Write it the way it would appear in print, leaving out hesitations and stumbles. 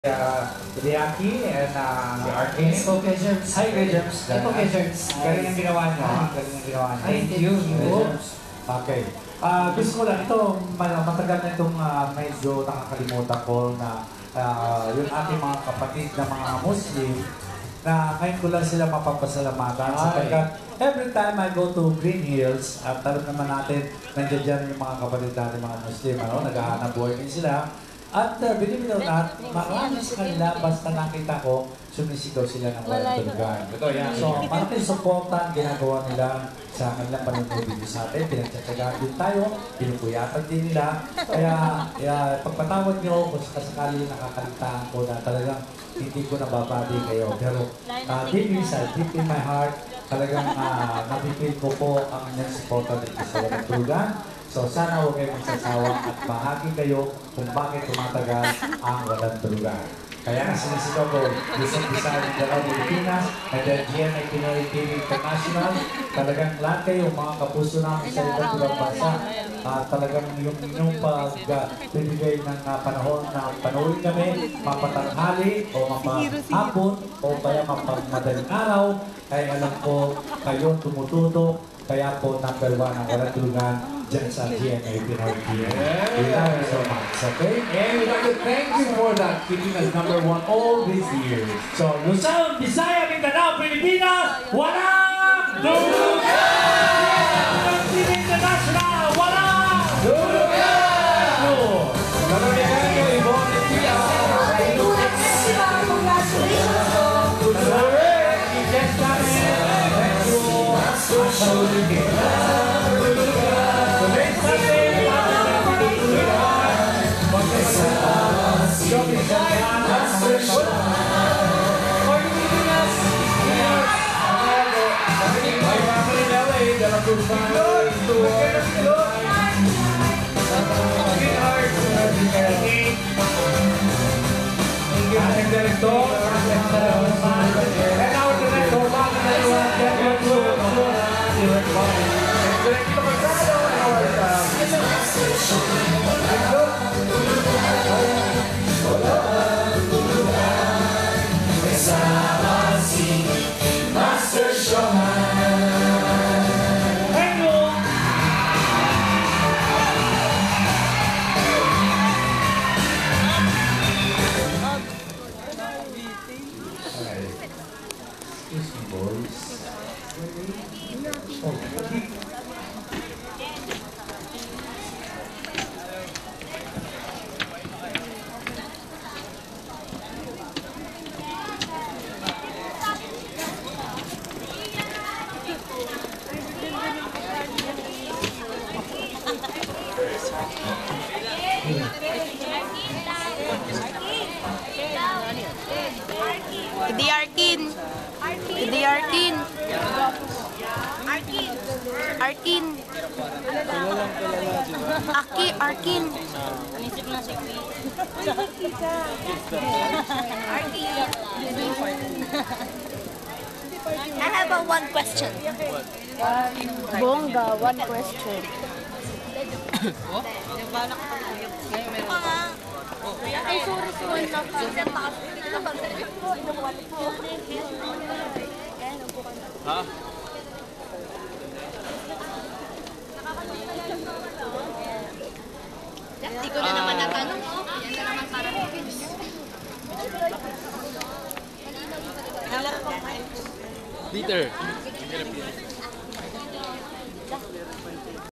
Riaki and Arkin. Okay, James. Hi, Kuya James. Okay, James. Galing ang ginawa niyo. Galing ang ginawa niyo. Thank you. Okay. Gusto ko lang ito, matagal na itong medyo nakakalimutan ko na yung ating mga kapatid na mga Muslim na ngayon ko lang sila mapapasalamatan sapagkat every time I go to Green Hills at tanong naman natin nandiyan dyan yung mga kapatid natin mga Muslim, naghahanap buhay din sila. At believe it or not, marami sa kanila, basta nakita ko, sumisigaw sila ng walang tulugan. So, malaking suporta ang ginagawa nila sa kanilang panunubig sa atin. Pinagtsatsagaan din tayo, pinupuyatan din nila. Kaya pagpatawad nyo, kung sakasakali nakakalitaan ko na talagang hindi ko nababati kayo. Pero deep inside, deep in my heart, talagang napipil ko po ang inyong suporta dito sa walang tulugan. So sana huwag kayo magsasawa at bahagi kayo kung bakit tumatagal ang walang tulugan. Kaya nga sinisigaw ko, Luzon, Visayas, Mindanao, Pilipinas, and then GMA Pinoy TV International. Talagang lahat kayo, mga kapuso namin sa iba't ibang bansa. Talagang yung inyong pagbibigay ng panahon na panoorin kami, mapatanghali o mapahapon o kaya mapagmadaling araw. Kaya alam ko, kayo tumututok. Kaya po number 1 ang walang tulugan dyan sa GMA Pinoy TV. We love you so much, okay? And we'd like to thank you for that, keeping us number 1 all these years. So, Luzon, Visayas, Mindanao, Pilipinas, walang tulugan! TV International, walang tulugan! Congratulations, Yvonne and Tia. Hindi Arkin. Hindi Arkin. Arkin. Arkin. Aki, Arkin. Anisip na si Queen. Arkin. I have one question. Bongga, one question. Ay, sorry. Ha? Hindi ko na naman natanong. Yan na naman para Peter.